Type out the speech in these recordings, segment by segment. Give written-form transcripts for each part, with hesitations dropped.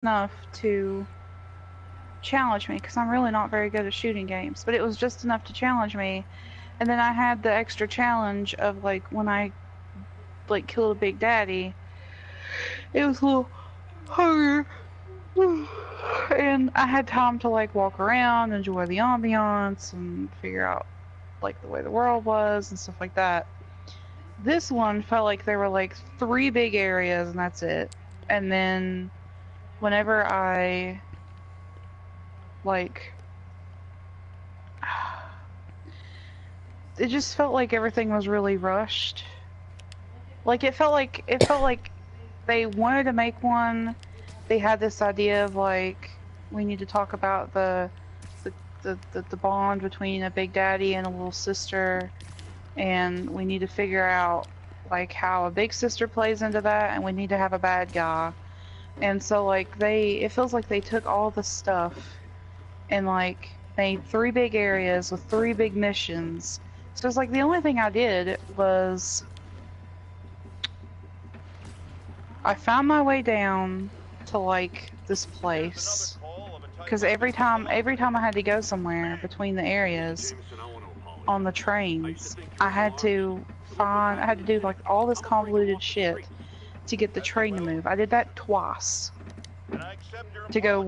enough to challenge me, because I'm really not very good at shooting games, but it was just enough to challenge me. And then I had the extra challenge of, like, when I, like, killed a Big Daddy, it was a little harder. And I had time to, like, walk around, enjoy the ambiance, and figure out, like, the way the world was and stuff like that. This one felt like there were, like, 3 big areas, and that's it. And then whenever I, like, it just felt like everything was really rushed. Like, it felt like they wanted to make one. They had this idea of, like, we need to talk about the bond between a Big Daddy and a little sister, and we need to figure out, like, how a big sister plays into that, and we need to have a bad guy. And so, like, it feels like they took all the stuff and, like, made 3 big areas with 3 big missions. So it's like the only thing I did was I found my way down to, like, this place, because every time I had to go somewhere between the areas on the trains, I had to do, like, all this convoluted shit to get the train to move. I did that twice. To go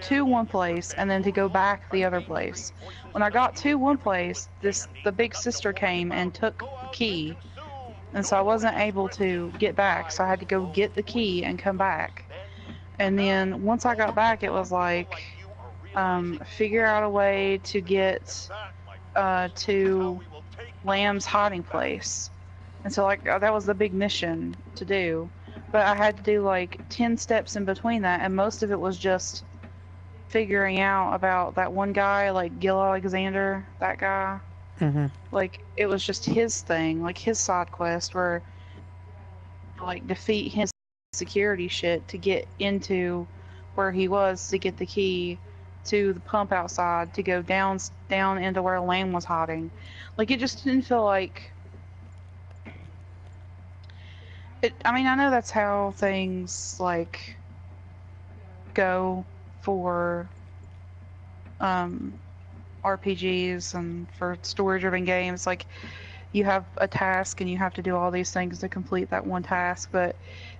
to one place and then to go back the other place. When I got to one place, the big sister came and took the key, and so I wasn't able to get back, so I had to go get the key and come back. And then once I got back, it was like, figure out a way to get to Lamb's hiding place. And so, like, that was the big mission to do. But I had to do, like, 10 steps in between that, and most of it was just figuring out about that one guy, like, Gil Alexander, that guy. Mm-hmm. Like, it was just his thing, like, his side quest, where, like, defeat his security shit to get into where he was, to get the key to the pump outside, to go down into where Lamb was hiding. Like, it just didn't feel like... I mean, I know that's how things, like, go for RPGs and for story-driven games. Like, you have a task and you have to do all these things to complete that one task, but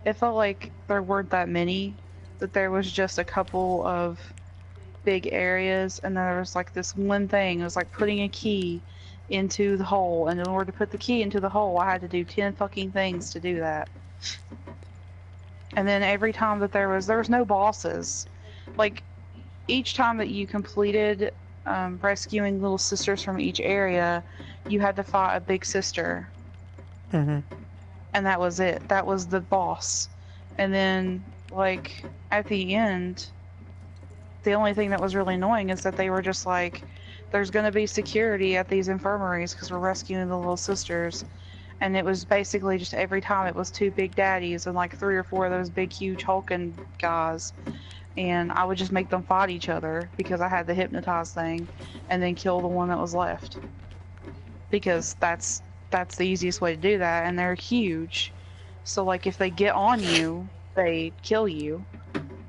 it felt like there weren't that many, that there was just a couple of big areas, and then there was, like, this one thing. It was like putting a key into the hole, and in order to put the key into the hole, I had to do 10 fucking things to do that. And then every time that there was no bosses. Like, each time that you completed rescuing little sisters from each area, you had to fight a big sister. Mm-hmm. And that was it. That was the boss. And then, like, at the end, the only thing that was really annoying is that they were just like, there's going to be security at these infirmaries because we're rescuing the little sisters. And it was basically just every time it was 2 big daddies and, like, 3 or 4 of those big, huge hulking guys. And I would just make them fight each other because I had the hypnotize thing, and then kill the one that was left. Because that's the easiest way to do that, and they're huge. So, like, if they get on you, they kill you.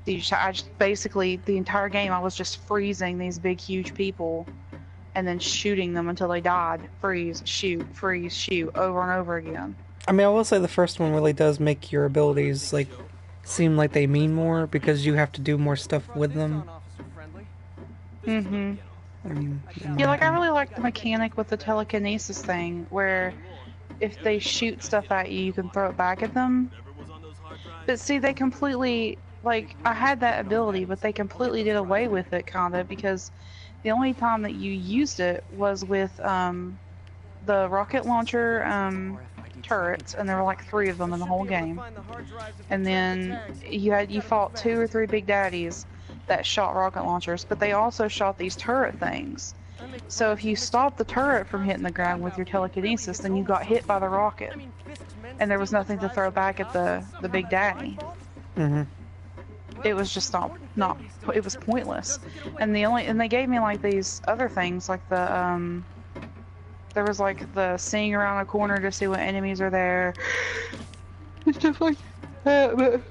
I just basically, the entire game, I was just freezing these big, huge people and then shooting them until they died. Freeze, shoot, over and over again. I mean, I will say the first one really does make your abilities, like, seem like they mean more because you have to do more stuff with them. Mm-hmm. Yeah, like, I really like the mechanic with the telekinesis thing, where if they shoot stuff at you, you can throw it back at them. But see, they completely, like, I had that ability, but they completely did away with it, kinda, because the only time that you used it was with the rocket launcher turrets, and there were like 3 of them in the whole game. And then you fought 2 or 3 big daddies that shot rocket launchers, but they also shot these turret things. So if you stopped the turret from hitting the ground with your telekinesis, then you got hit by the rocket, and there was nothing to throw back at the big daddy. Mm-hmm. It was just not it was pointless. And they gave me, like, these other things, like the there was, like, the seeing around a corner to see what enemies are there and stuff like that. But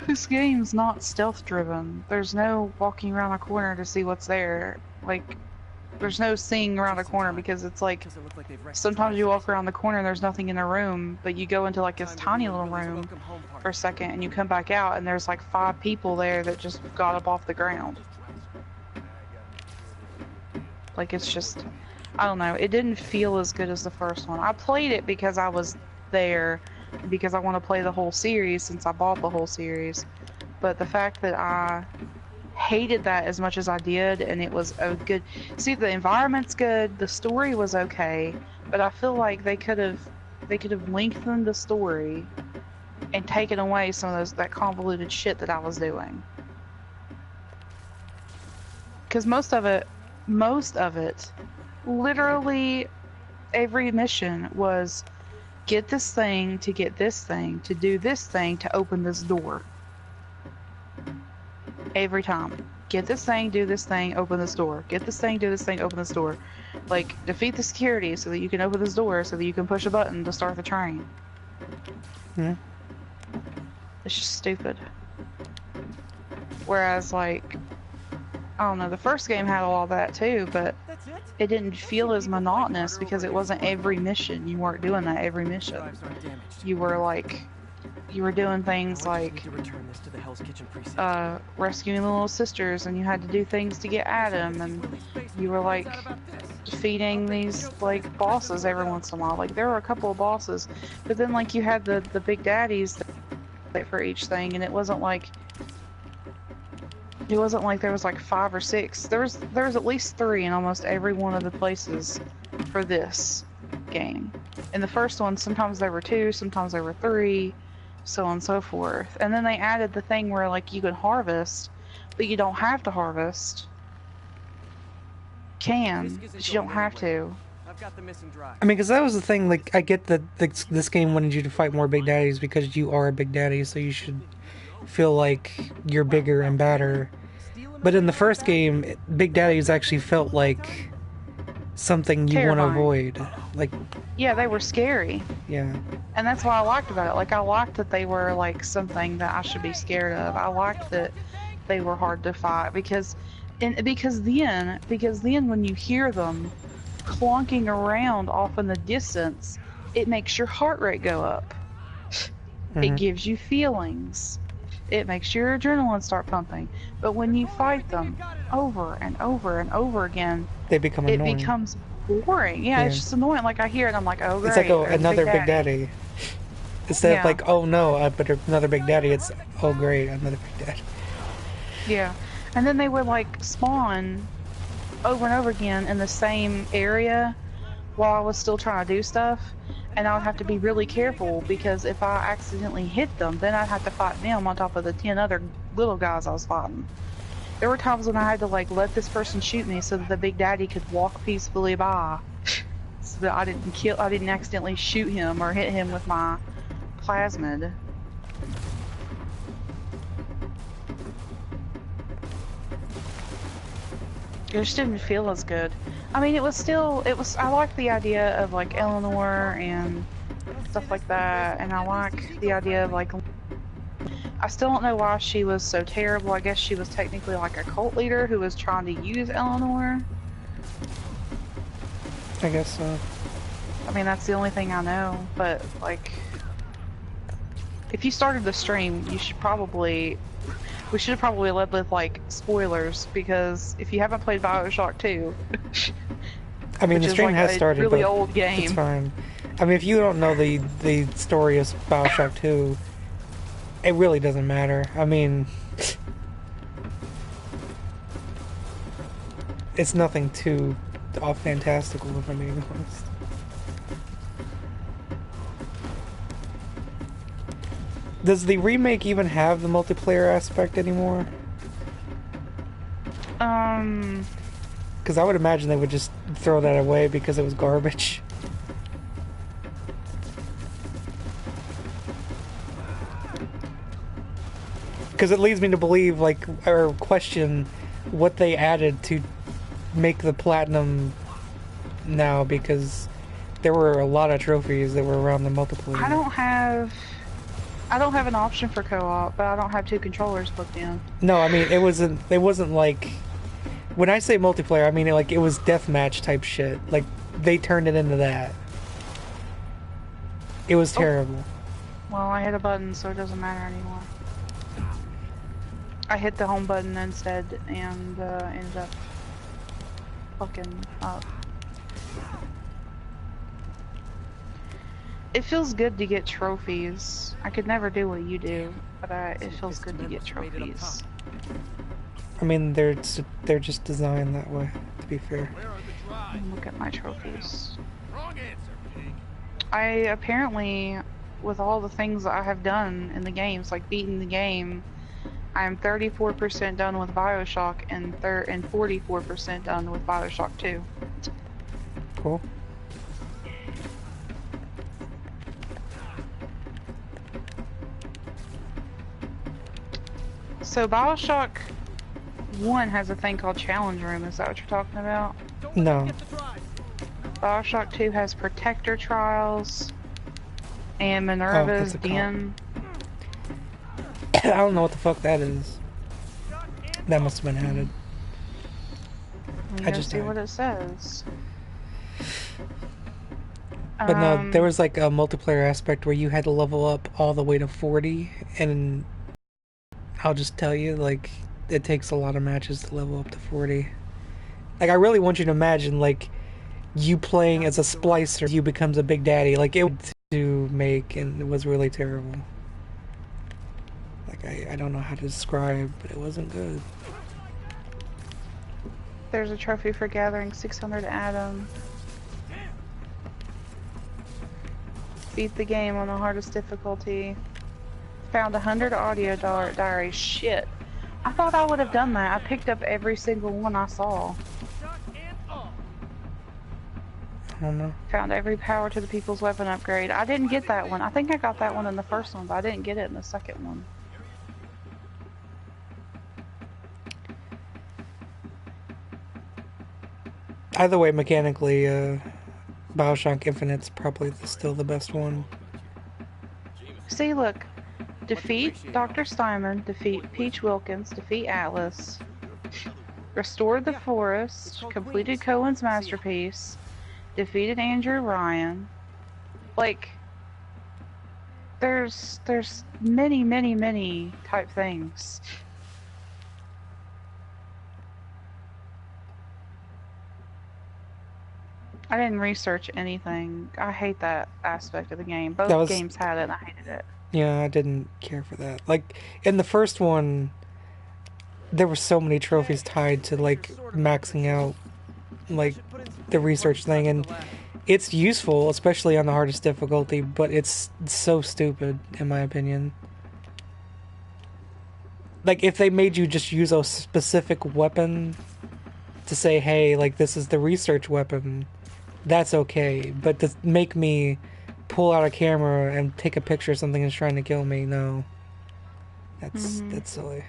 This game's not stealth driven. There's no walking around a corner to see what's there. Like, there's no seeing around a corner because it's like sometimes you walk around the corner and there's nothing in the room, but you go into like this tiny little room for a second and you come back out and there's like 5 people there that just got up off the ground. Like, it's just, I don't know, it didn't feel as good as the first one. I played it because I was there, because I want to play the whole series since I bought the whole series. But the fact that I hated that as much as I did, and it was a good... See, the environment's good, the story was okay, but I feel like they could have lengthened the story and taken away some of that convoluted shit that I was doing. Because most of it, literally every mission was get this thing to get this thing to do this thing to open this door. Every time. Get this thing, do this thing, open this door. Get this thing, do this thing, open this door. Like, defeat the security so that you can open this door so that you can push a button to start the train. Yeah. It's just stupid. Whereas, like, I don't know, the first game had all that too, but it didn't feel as monotonous because it wasn't every mission. You weren't doing that every mission. You were like, you were doing things like rescuing the little sisters, and you had to do things to get Adam, and you were like defeating these like bosses every once in a while. Like, there were a couple of bosses, but then like you had the big daddies for each thing, and it wasn't like there was like 5 or 6. There was at least 3 in almost every one of the places for this game. In the first one, sometimes there were 2, sometimes there were 3, so on and so forth. And then they added the thing where like you can harvest, but you don't have to harvest. But you don't have to. I mean, because that was the thing, like, I get that this game wanted you to fight more Big Daddies because you are a Big Daddy, so you should feel like you're bigger and badder. But in the first game, Big Daddies actually felt like something you want to avoid. Like, yeah, they were scary. Yeah. And that's what I liked about it. Like, I liked that they were like something that I should be scared of. I liked that they were hard to fight because then when you hear them clunking around off in the distance, it makes your heart rate go up. It gives you feelings. It makes your adrenaline start pumping. But when you fight them over and over and over again, they become annoying. It becomes boring. Yeah, it's just annoying. Like, I hear it, I'm like, oh, great. It's like, oh, another Big Daddy. Instead of like, oh no, but another Big Daddy, it's, oh great, another Big Daddy. Yeah. And then they would like spawn over and over again in the same area while I was still trying to do stuff. And I would have to be really careful because if I accidentally hit them, then I'd have to fight them on top of the 10 other little guys I was fighting. There were times when I had to like let this person shoot me so that the Big Daddy could walk peacefully by, so that I didn't accidentally shoot him or hit him with my plasmid. It just didn't feel as good. I mean, I like the idea of like Eleanor and stuff like that, and I like the idea of like, I still don't know why she was so terrible. I guess she was technically like a cult leader who was trying to use Eleanor. I guess so. I mean, that's the only thing I know, but like, if you started the stream, we should have probably led with like spoilers, because if you haven't played BioShock 2, I mean, the stream has started, really but old game. It's fine. I mean, if you don't know the story of BioShock 2, it really doesn't matter. I mean, it's nothing too fantastical, if I'm being honest. Does the remake even have the multiplayer aspect anymore? Because I would imagine they would just throw that away because it was garbage. Because it leads me to believe, like, or question what they added to make the Platinum now, because there were a lot of trophies that were around the multiplayer. I don't have an option for co-op, but I don't have two controllers plugged in. No, I mean it wasn't like when I say multiplayer, I mean like it was deathmatch type shit. Like they turned it into that. It was Oh, terrible. well, I hit a button, so it doesn't matter anymore. I hit the home button instead and ended up fucking up. It feels good to get trophies. I could never do what you do, but it feels good to get trophies. I mean they're just designed that way, to be fair. Look at my trophies. I apparently, with all the things that I have done in the games, like beating the game, I'm 34% done with Bioshock and 44% done with Bioshock 2. Cool. So Bioshock 1 has a thing called Challenge Room, is that what you're talking about? No. Bioshock 2 has Protector Trials and Oh, Minerva's that's a cop. Den. I don't know what the fuck that is. That must have been added. I just see what it says. But no, there was like a multiplayer aspect where you had to level up all the way to 40, and I'll just tell you, like, it takes a lot of matches to level up to 40. Like, I really want you to imagine, like, you playing as a splicer, you becomes a big daddy. Like, it was to make, and it was really terrible. Like, I don't know how to describe, but it wasn't good. There's a trophy for gathering 600 atoms. Beat the game on the hardest difficulty. Found 100 audio diaries. Shit. I thought I would have done that. I picked up every single one I saw. I don't know. Found every power to the people's weapon upgrade. I didn't get that one. I think I got that one in the first one, but I didn't get it in the second one. Either way, mechanically, Bioshock Infinite's probably still the best one. See, look. Defeat Dr. Steinman, defeat Peach Wilkins, defeat Atlas, restored the forest, completed Cohen's masterpiece, defeated Andrew Ryan. Like, there's many type things. I didn't research anything. I hate that aspect of the game. Both games had it and I hated it. Yeah, I didn't care for that. Like, in the first one, there were so many trophies tied to, like, maxing out, like, the research thing, and it's useful, especially on the hardest difficulty, but it's so stupid, in my opinion. Like, if they made you just use a specific weapon to say, hey, like, this is the research weapon, that's okay, but to make me pull out a camera and take a picture of something that's trying to kill me, no. That's silly.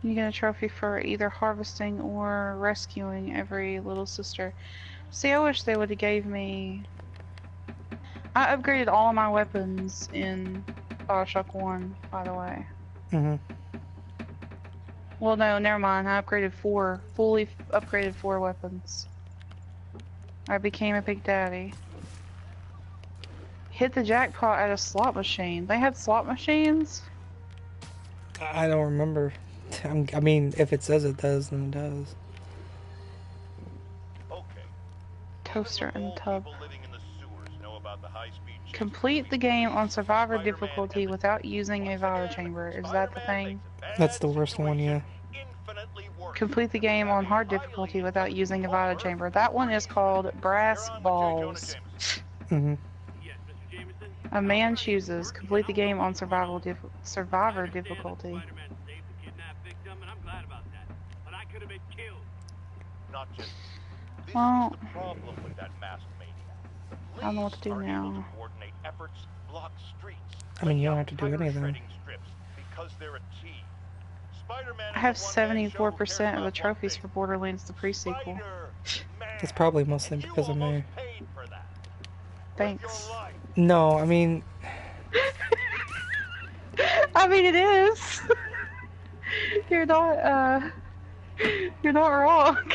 You get a trophy for either harvesting or rescuing every little sister. See, I wish they would have gave me... I upgraded all of my weapons in Bioshock 1, by the way. Well, no, never mind. I upgraded fully upgraded 4 weapons. I became a big daddy. Hit the jackpot at a slot machine. They had slot machines? I don't remember. I mean, if it says it does, then it does. Toaster and tub. Complete the game on survivor difficulty without using a Vita chamber. Is that the thing? That's the worst one, yeah. Complete the game on hard difficulty without using a Vita chamber. That one is called Brass Balls. A man chooses. Complete the game on survivor difficulty. Well, I don't know what to do now. I mean, you don't have to do anything. I have 74% of the trophies for Borderlands the pre-sequel. It's probably mostly because of me. Thanks. No, I mean... I mean, it is. You're not wrong.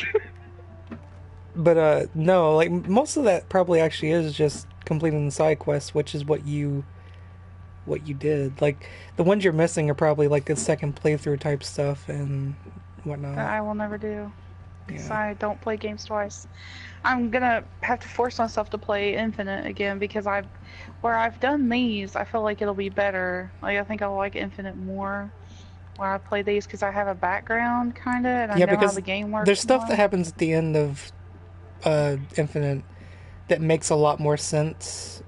But, no, like, most of that probably actually is just completing the side quests, which is what you did. Like, the ones you're missing are probably, like, the second playthrough type stuff and whatnot. That I will never do. Because Yeah. I don't play games twice. I'm gonna have to force myself to play Infinite again because where I've done these, I feel like it'll be better. Like, I think I'll like Infinite more when I play these because I have a background, kinda, and I Yeah, know how because the game there's works stuff that more. happens at the end of Infinite that makes a lot more sense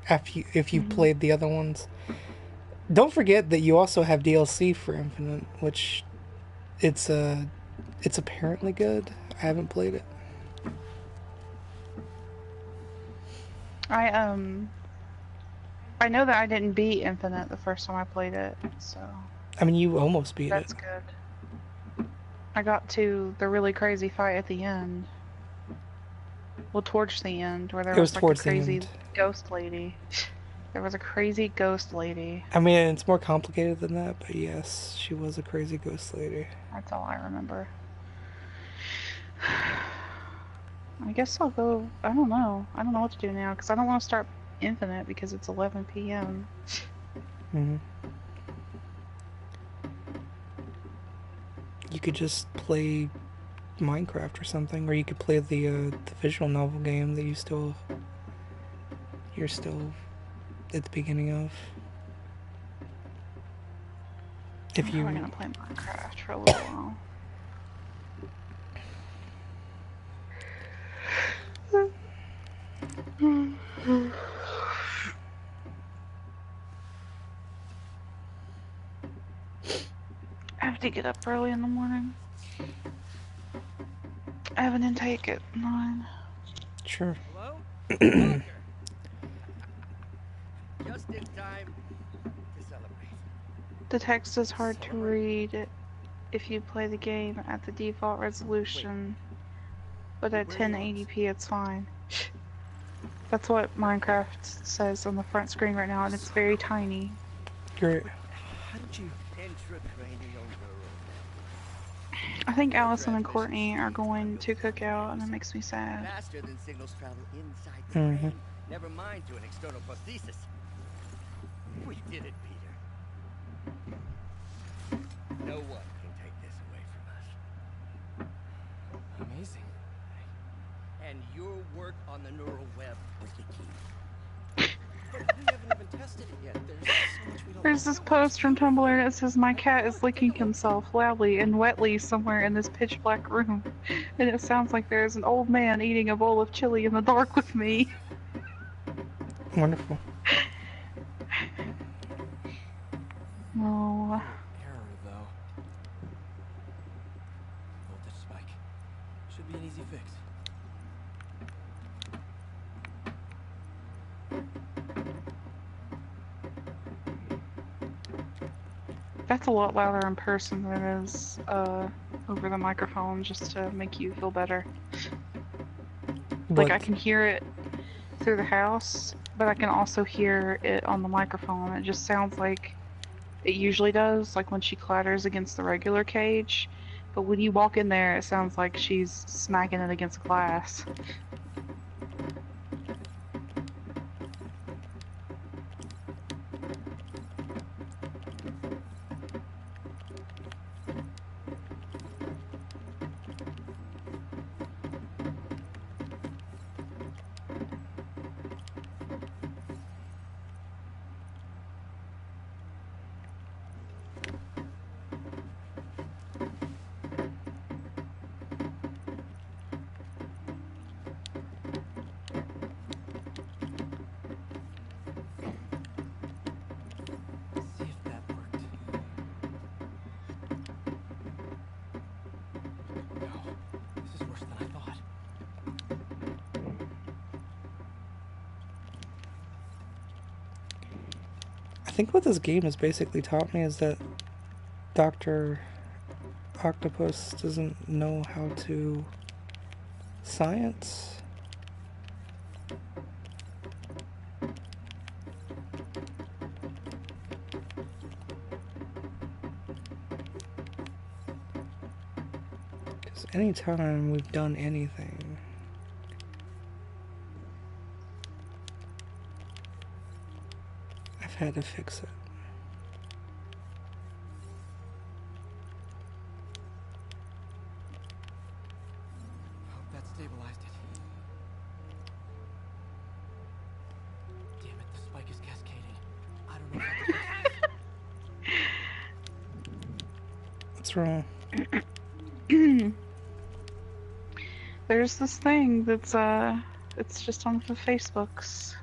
if you've Mhm. played the other ones. Don't forget that you also have DLC for Infinite, which it's it's apparently good. I haven't played it. I I know that I didn't beat Infinite the first time I played it, so I mean, you almost beat it. that's good. I got to the really crazy fight at the end. Well, towards the end, where there It was was like a towards the crazy end. ghost lady. There was a crazy ghost lady. I mean, it's more complicated than that, but yes, she was a crazy ghost lady. That's all I remember. I guess I'll go. I don't know. I don't know what to do now because I don't want to start Infinite because it's 11 p.m. Mm-hmm. You could just play Minecraft or something, or you could play the visual novel game that you're still at the beginning of. I'm If probably you gonna play Minecraft for a little while. I have to get up early in the morning. I have an intake at 9. sure. Hello? Walker. Just in time to celebrate. The text is hard to read if you play the game at the default resolution, but at 1080p it's fine. That's what Minecraft says on the front screen right now, and it's very tiny. Great. How did you intracranial neural? I think Allison and Courtney are going to cook out, and it makes me sad. Faster than signals travel inside the Mm-hmm. brain. Never mind to an external prosthesis. We did it, Peter. No one can take this away from us. Amazing. And your work on the neural web was the key. But we haven't even tested it yet. There's so much we don't There's this post from Tumblr that says my cat is licking himself loudly and wetly somewhere in this pitch black room, and it sounds like there's an old man eating a bowl of chili in the dark with me. Wonderful. Oh. Error, though. Voltage spike. Should be an easy fix. That's a lot louder in person than it is over the microphone, just to make you feel better. Like, I can hear it through the house, but I can also hear it on the microphone. It just sounds like it usually does, like when she clatters against the regular cage. But when you walk in there, it sounds like she's smacking it against glass. See if that worked. No, this is worse than I thought. I think what this game has basically taught me is that Dr. octopus doesn't know how to science. Because anytime we've done anything, I've had to fix it. Hope that stabilized it. Damn it, the spike is cascading. I don't know how to fix this. What's wrong? There's this thing that's it's just on the Facebooks.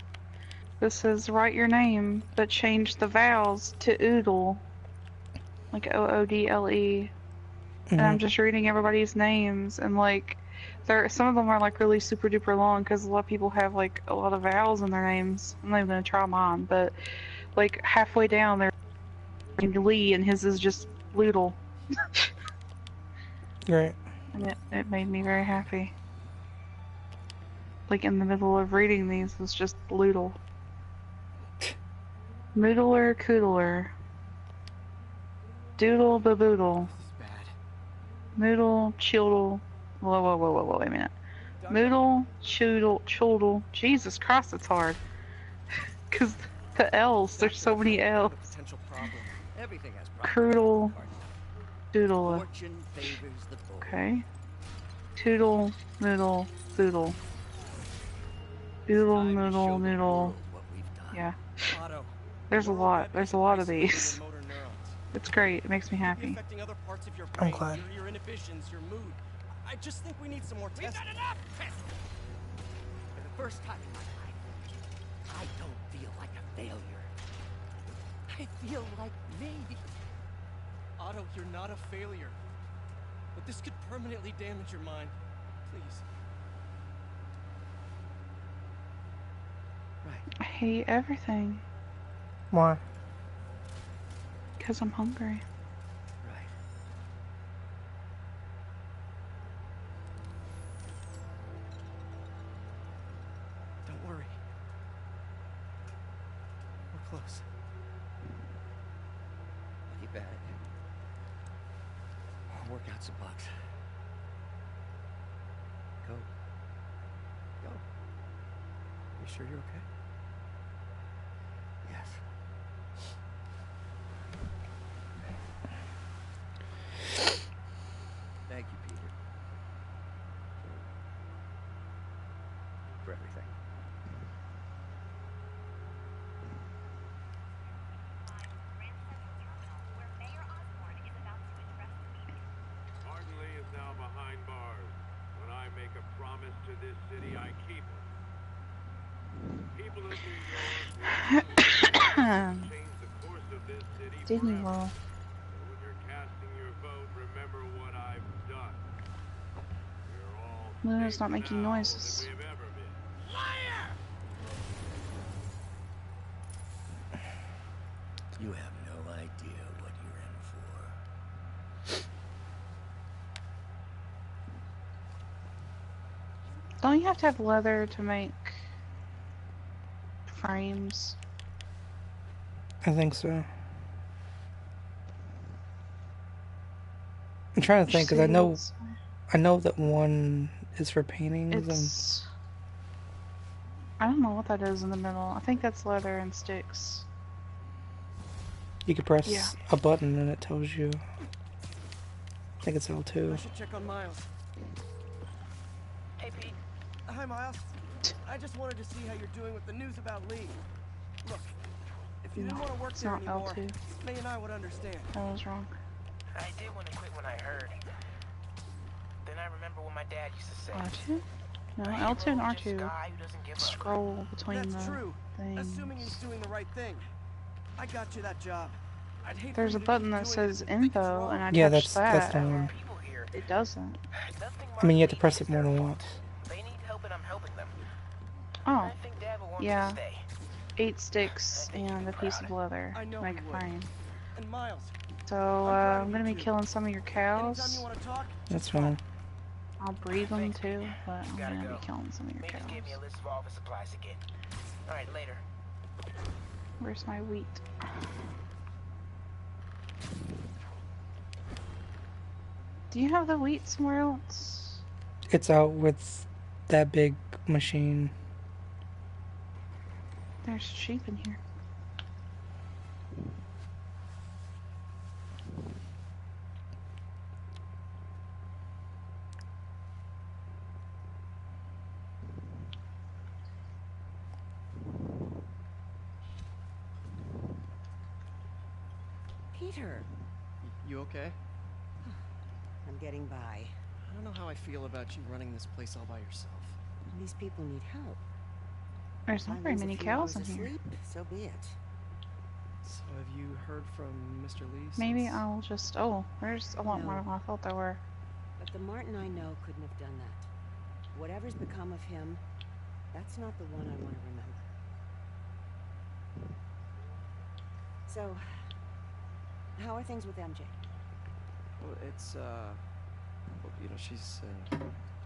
This is write your name, but change the vowels to oodle, like OODLE. And I'm just reading everybody's names, and like, some of them are like really super duper long because a lot of people have like a lot of vowels in their names. I'm not even gonna try mine, but like halfway down they're Lee, and his is just Loodle. Right. And it made me very happy. Like in the middle of reading these was just Loodle. Moodler, Koodler. Doodle, baboodle. This is bad. Moodle, childle. Whoa, wait a minute. Moodle, choodle. Jesus Christ, it's hard. Because the L's, there's so many L's. Potential problem. Everything has problems. Curdle, doodle. Fortune favors the bold. Okay. Toodle, noodle, boodle. Doodle, Time to show noodle, the noodle. world what we've done. Yeah. Otto, There's a neural lot. web There's is a lot of isolated these. in motor neurons. It's great. It makes me Could be happy. affecting other parts of your I'm brain, glad. your inhibitions, your mood. I just think we need some more tests. We've got enough tests. For the first time in my life, I don't feel like a failure. I feel like me. Otto, you're not a failure. But this could permanently damage your mind. Please. Right, I hate everything. Why? Because I'm hungry. right. Don't worry. We're close. Keep at it. I'll work out some bugs. Go. Go. You sure you're okay? Yes. Thank you, Peter. For everything. Ardenley is now behind bars. When I make a promise to this city, I keep it. People of New York will change the course of this city Disney forever. World. So when you're casting your vote, remember what I've done. We're all Luna's safer not making now noises. than we've ever been. You have no idea what you're in for. Don't you have to have leather to make frames? I think so. I'm trying to think because I know that one is for paintings and It's... I don't know what that is in the middle. I think that's leather and sticks. you could press Yeah. a button and it tells you. I think it's I L2. should check on Miles. Hey, Pete. Hi, Miles. I just wanted to see how you're doing with the news about Lee. Look, if you didn't No, want to work it's there not anymore, L2. May and I would understand. I was wrong. I did want to quit when I heard. Then I remember what my dad used to say. R2? No, A L2 and hero is just a R2 guy who doesn't give up. scroll between That's the true. things. Assuming he's doing the right thing. I got you that job. I'd hate for There's you a to button keep that doing it says and think it's info, wrong. and I Yeah, touched that's that. the one. People here. It doesn't. Nothing I mean, you have to Mark press Lee it is more their than fault. once. They need help and I'm helping them. Oh, I think Dad will want me yeah. to stay. 8 sticks I think you'd and be a piece of proud. leather I to know make he a would. frame. And Miles, So, I'm gonna be killing some of your Anytime you cows. want to talk, That's fine. I'll breed them Thanks, too, baby. but I'm Gotta gonna go. be killing some of your Maybe give me a cows. list of all the supplies again. All right, later. Where's my wheat? Do you have the wheat somewhere else? It's out with that big machine. There's sheep in here. Peter, You okay? I'm getting by. I don't know how I feel about you running this place all by yourself. These people need help. There's If I not very lose a many few cows hours in of here. sleep, so be it. So have you heard from Mr. Lee? Maybe since- I'll just. Oh, there's a lot No. more than I thought there were. But the Martin I know couldn't have done that. Whatever's become of him, that's not the one I want to remember. So, how are things with MJ? Well, it's you know, she's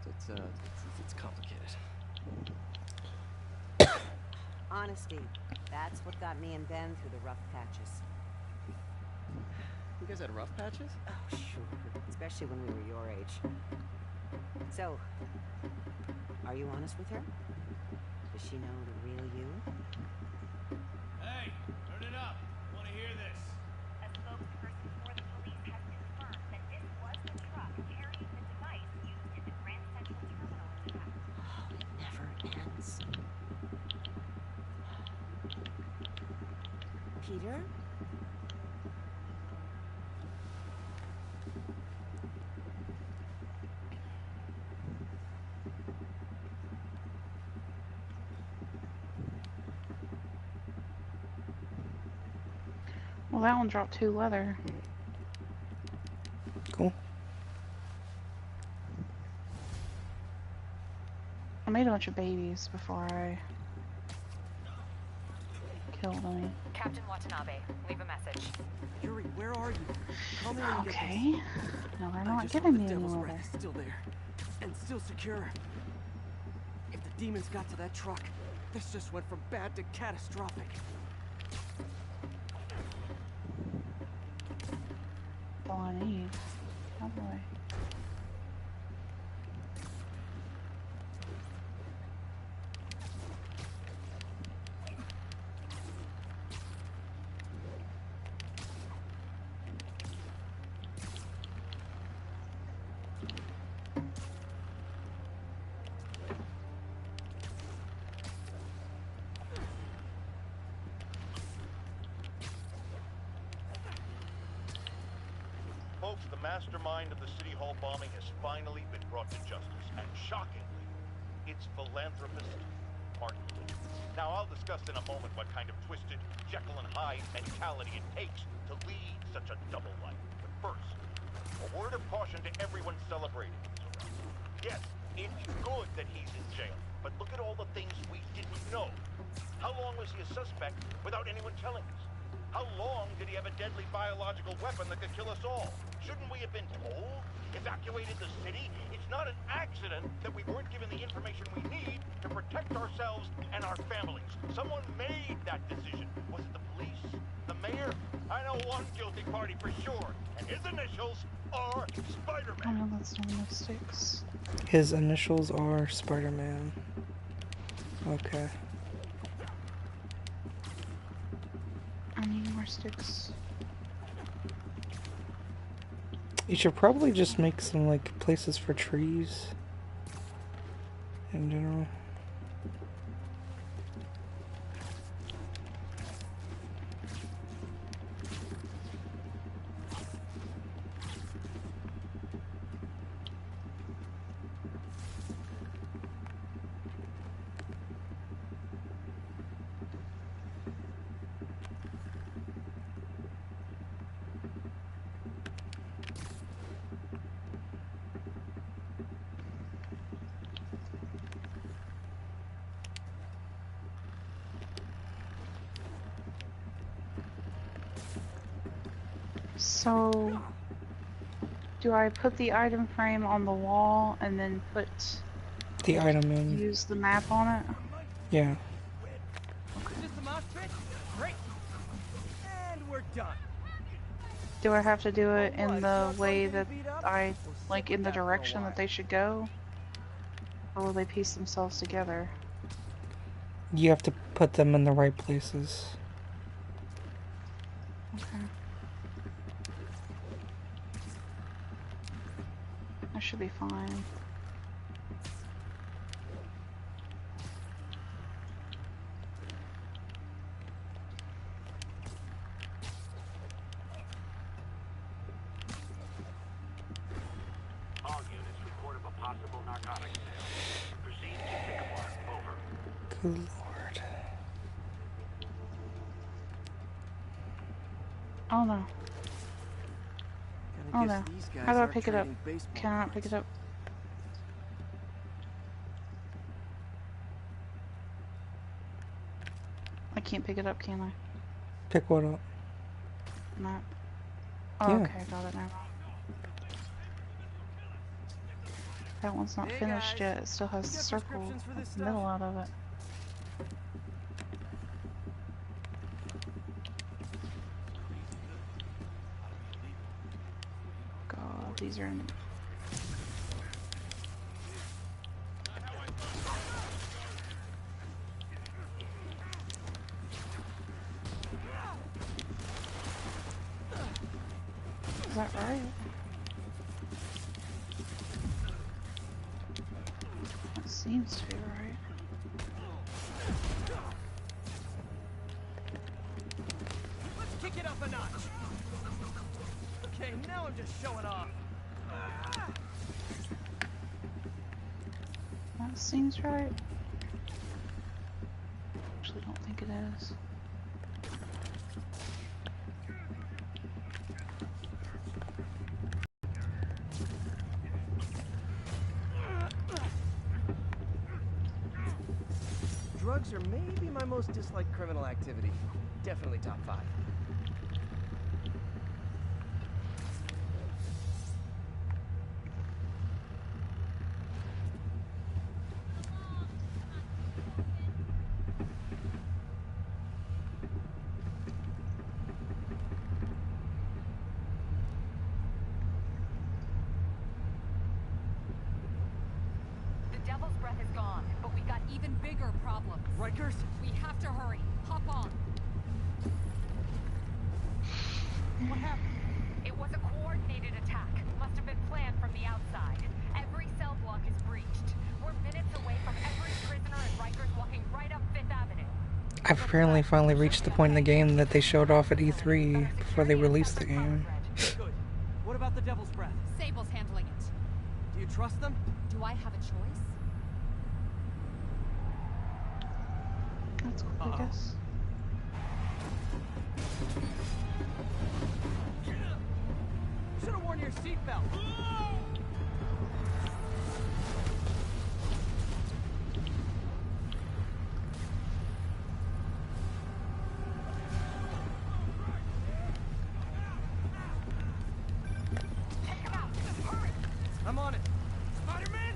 it's complicated. Honesty. That's what got me and Ben through the rough patches. You guys had rough patches? Oh, sure. Especially when we were your age. So, are you honest with her? Does she know the real you? Hey, turn it up. Want to hear this? A spokesperson for the police has confirmed that this was the truck carrying the device used in the Grand Central Terminal attack. Oh, it never ends. Peter? Well, that one dropped 2 leather. Cool. I made a bunch of babies before I killed any. Captain Watanabe, leave a message. Yuri, where are you? Call me when you get this. Okay. No, they're I not just giving hope me the any Devil's leather. Breath is still there, and still secure. If the demons got to that truck, this just went from bad to catastrophic. That's all I need. Oh boy. Folks, the mastermind of the City Hall bombing has finally been brought to justice, and shockingly, it's philanthropist Martin Lee. Now, I'll discuss in a moment what kind of twisted Jekyll and Hyde mentality it takes to lead such a double life. But first, a word of caution to everyone celebrating his arrest. Yes, it's good that he's in jail, but look at all the things we didn't know. How long was he a suspect without anyone telling us? How long did he have a deadly biological weapon that could kill us all? Shouldn't we have been told? Evacuated the city? It's not an accident that we weren't given the information we need to protect ourselves and our families. Someone made that decision. Was it the police? The mayor? I know one guilty party for sure, and his initials are Oh Spider-Man. no, that's not enough sticks. His initials are Spider-Man. Okay. I need more sticks. You should probably just make some, like, places for trees. In general. So, do I put the item frame on the wall and then The item in. use the map on it? Yeah. Is this the mosh pit? Great. And we're done. Do I have to do it in the way that like in the direction that they should go? Or will they piece themselves together? You have to put them in the right places. Okay. That should be fine. All units report of a possible narcotic sale. Proceed to Sycamore. Over. Good lord. Oh no. Oh no. How do I pick it up? Can I not pick it up? I can't pick it up, can I? Pick what up? Map. Oh, Yeah. okay, got it now. That one's not finished yet. It still has the circle in the middle out of it. God, these are in... Is that right? That seems to be right. Let's kick it up a notch. Okay, now I'm just showing off. That seems right. Actually, don't think it is. Drugs are maybe my most disliked criminal activity. Definitely top 5. The Devil's Breath is gone, but we got even bigger problems. Rikers? We have to hurry. Hop on. What happened? It was a coordinated attack. Must have been planned from the outside. Every cell block is breached. We're minutes away from every prisoner and Rikers walking right up Fifth Avenue. I've apparently finally reached the point in the game that they showed off at E3 before they released the game. Good. What about the Devil's Breath? Sable's handling it. Do you trust them? Do I have a choice? That's cool, I guess. Should have worn your seatbelt. I'm on it. Spider-Man!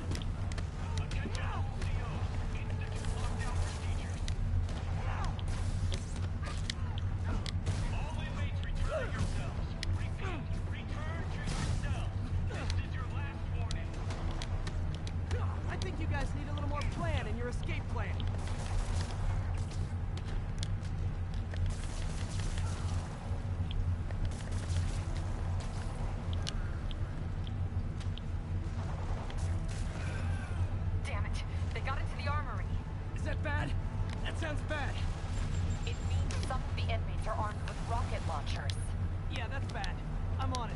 All inmates return to your cells. Repeat, return to your cells. This is your last warning. I think you guys need a little more plan in your escape plan. Damn it. They got into the armory. Is that bad? That sounds bad. It means some of the inmates are armed with rocket launchers. Yeah, that's bad. I'm on it.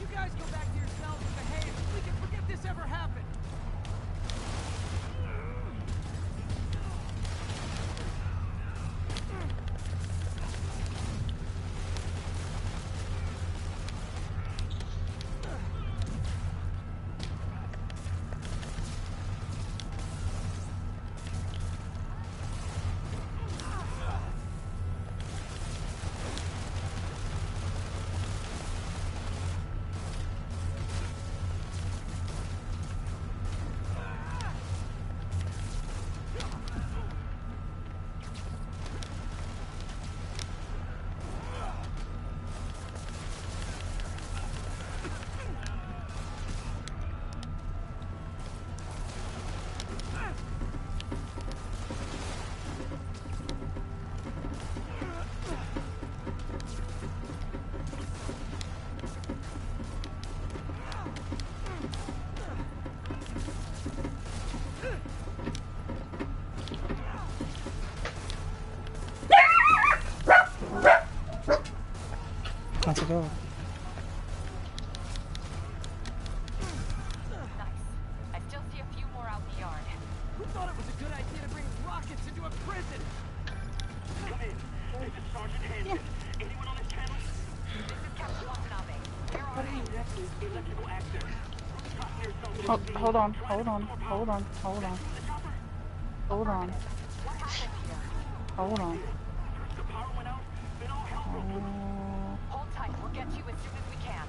You guys go back to your cells and behave. We can forget this ever happened. Hold on, hold on, hold on, hold on. Hold on. Hold on. Hold tight. We'll get you as soon as we can.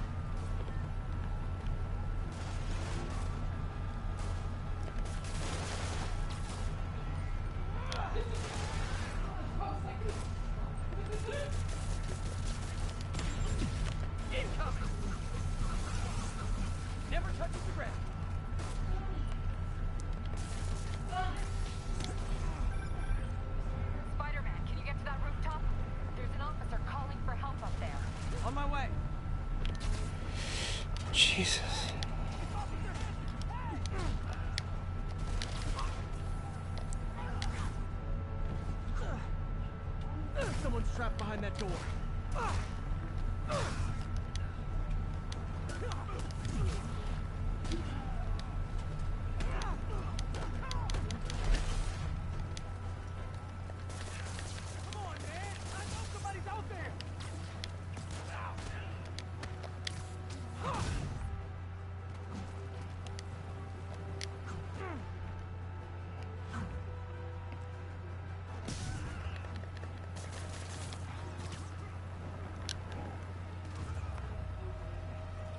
Incoming! Never touches the ground. Spider-Man, can you get to that rooftop? There's an officer calling for help up there. On my way. Jesus. Someone's trapped behind that door. Come on, man! I know somebody's out there!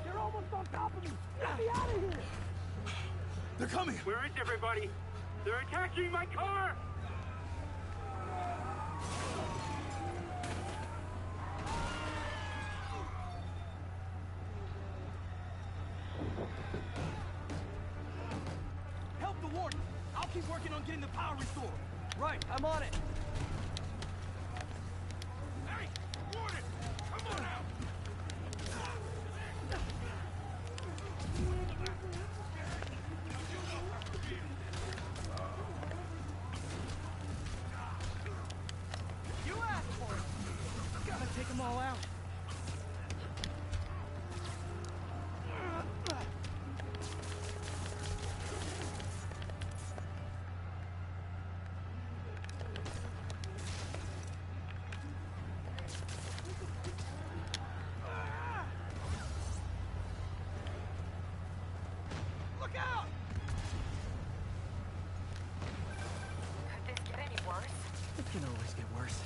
They're almost on top of me! Get me out of here! They're coming! Where is everybody? They're attacking my car! Help the warden! I'll keep working on getting the power restored! Right, I'm on it! Hey! Warden! Come on out! You asked for it! Gotta take them all out! Look out! Could this get any worse? It can always get worse.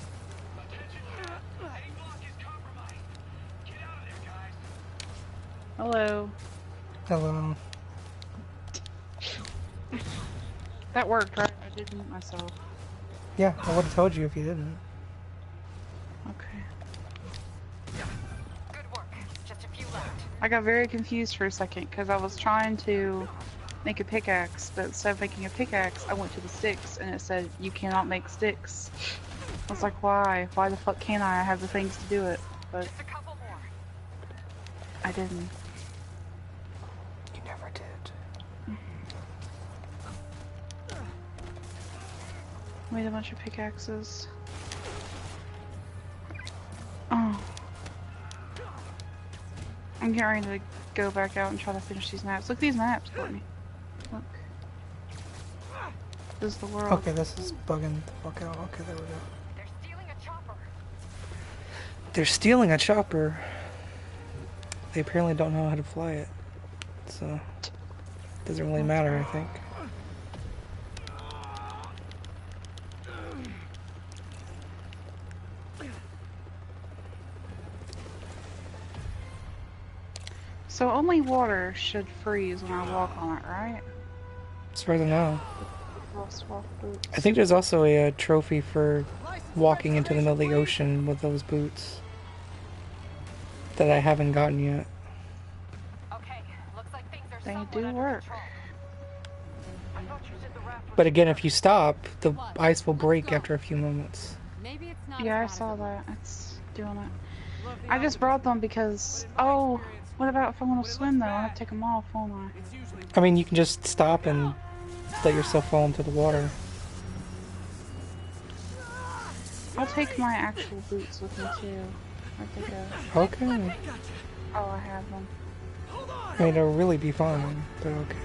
Hello. Hello. That worked, right? I did mute myself. Yeah, I would have told you if you didn't. Okay. Good work. Just a few left. I got very confused for a second because I was trying to make a pickaxe, but instead of making a pickaxe, I went to the sticks and it said, you cannot make sticks. I was like, why? Why the fuck can't I? I have the things to do it. But Just a couple more. I didn't. You never did. Made a bunch of pickaxes. Oh. I'm getting ready to go back out and try to finish these maps. Look at these maps, Courtney. Look. This is the world. Okay, this is bugging the fuck out. Okay, there we go. They're stealing a chopper. They're stealing a chopper. They apparently don't know how to fly it. So, it doesn't really matter, I think. So only water should freeze when I walk on it, right? As far as I know. Lost walk boots. I think there's also a trophy for walking into the middle of the ocean with those boots that I haven't gotten yet. Okay, looks like things are They somewhat do under work. control. I thought you said the raft was But again, if you stop, the ice will break after a few moments. Maybe it's not Yeah, I as bad as saw it that. It's doing it. Love the I just opposite. brought them because, oh, what about if I want to swim though? I have to take them off, won't I? It's usually I mean, you can just stop and let yourself fall into the water. I'll take my actual boots with me too. Where'd they go? Okay. Oh, I have them. I mean, it'll really be fine, but okay.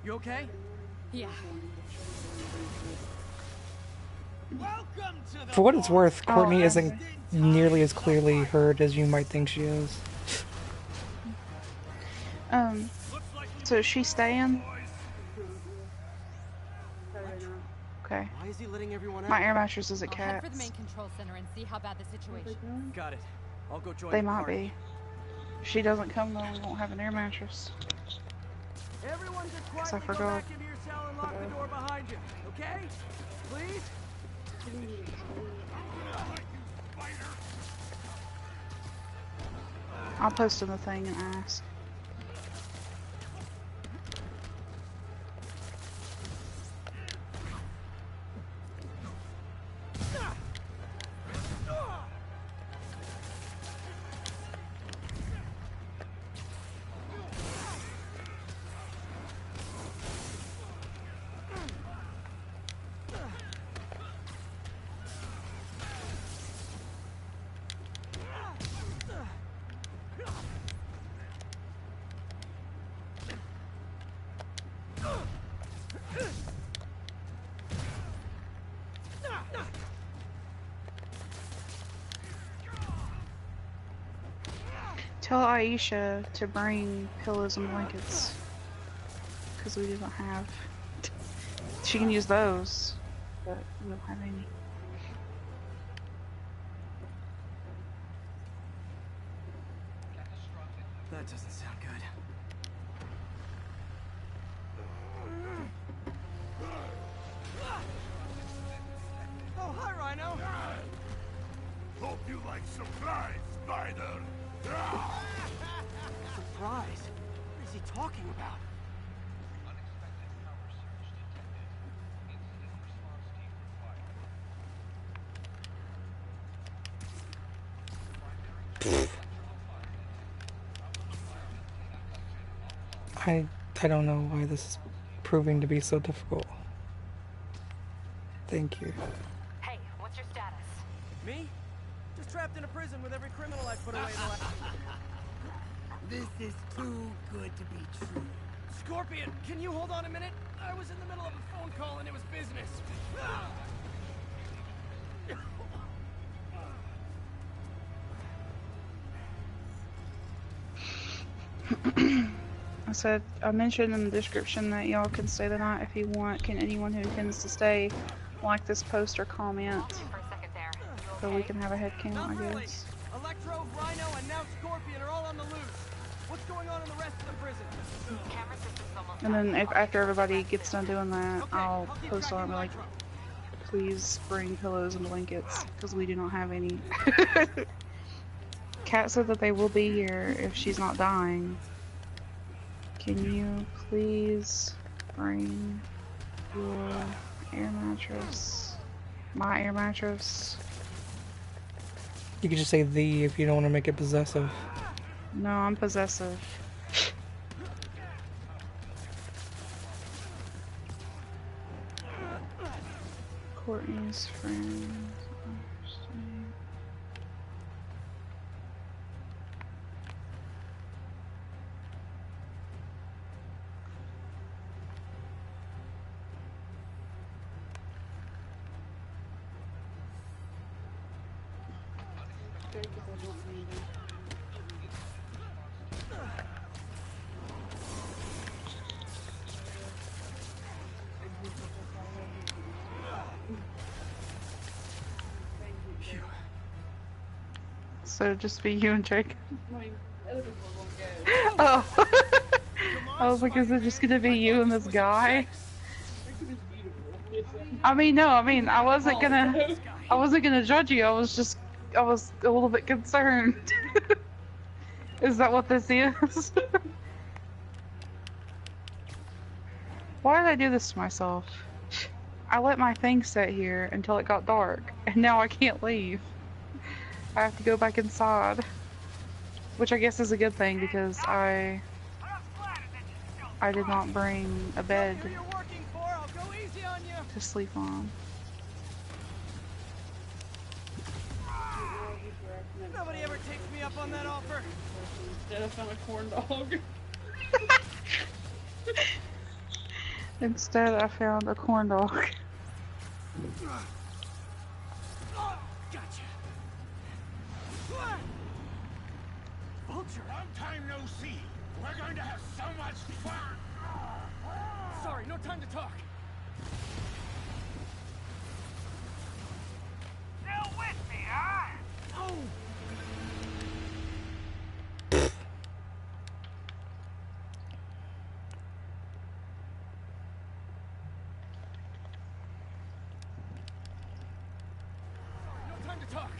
You okay? Yeah. Welcome to the For what it's worth, Oh, Courtney okay. isn't nearly as clearly heard as you might think she is. So is she staying? Okay. Why is he letting everyone out? My air mattress is at I'll head for the Cat's. main control center and see how bad the situation is. Got it. I'll go join They the might party. be. If she doesn't come though, we won't have an air mattress. Everyone just Because I quietly go forgot. back into your cell and lock the door behind you, okay? Please? I'll post in the thing and ask. Tell Aisha to bring pillows and blankets. Because we don't have. She can use those, but we don't have any. That doesn't sound good. Oh, hi, Rhino. Hope you like surprise, Spider. Surprise? What is he talking about? I don't know why this is proving to be so difficult. Thank you. Hey, what's your status? Me? Just trapped in a prison with every criminal I've put away in the last... This is too good to be true. Scorpion, can you hold on a minute? I was in the middle of a phone call and it was business. I mentioned in the description that y'all can stay the night if you want. Can anyone who intends to stay like this post or comment? For a second there. You So okay? we can have a head count, Not I really. guess. Electro, Rhino, and now Scorpion are all on the loose. What's going on in the rest of the prison? Camera system's almost And then up. after everybody gets done doing that, Okay, I'll keep post on tracking it like, Electro. please bring pillows and blankets, because we do not have any. Kat said that they will be here if she's not dying. Can you please bring your air mattress? My air mattress? You could just say "the" if you don't want to make it possessive. No, I'm possessive. Courtney's friend. So just be you and Jake. Oh. I was like, is it just gonna be you and this guy? I mean, I wasn't gonna judge you. I was a little bit concerned. Is that what this is? Why did I do this to myself? I let my thing sit here until it got dark, and now I can't leave. I have to go back inside. Which I guess is a good thing, because I did not bring a bed Who you're working for, I'll go easy on you. to sleep on. Nobody ever takes me up on that offer. Instead I found a corn dog. Instead, I found a corn dog. Gotcha. Vulture. Long time no see. We're going to have so much fun. Sorry, no time to talk. Still with me, huh? Oh! Sorry, no time to talk.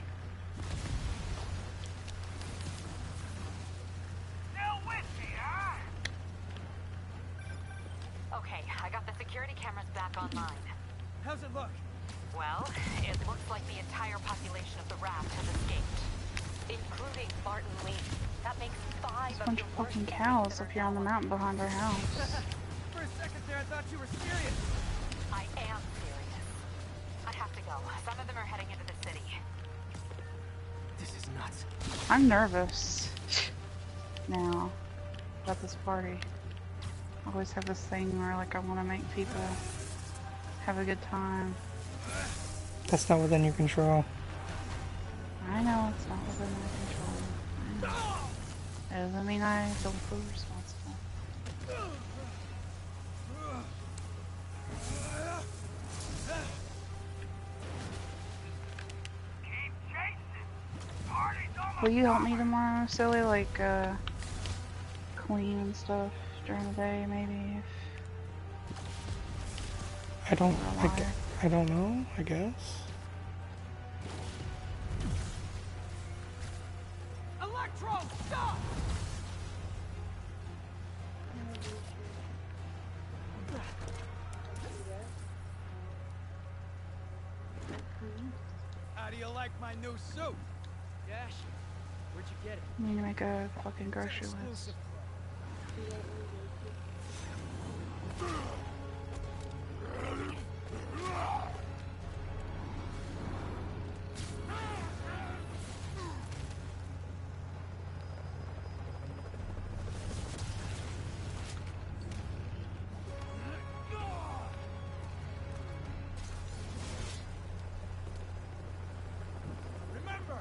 Still with me, huh? Okay, I got the security cameras back online. How's it look? Well, it looks like the entire population of the raft has escaped, including Barton Lee. That makes 5 There's a of bunch your of worst fucking enemies cows that up are here on the now mountain behind our house. For a second there, I thought you were serious. I am serious. I have to go. Some of them are heading into the city. This is nuts. I'm nervous now about this party. I always have this thing where like I want to make people have a good time. That's not within your control. I know it's not within my control. I know. That doesn't mean I don't feel responsible. Keep chasing. Party's almost Will you help me tomorrow, silly? Like, clean and stuff during the day, maybe? I don't know, I guess. Electro, stop! How do you like my new suit? Dash, where'd you get it? I need to make a fucking grocery list. Exclusive. Remember,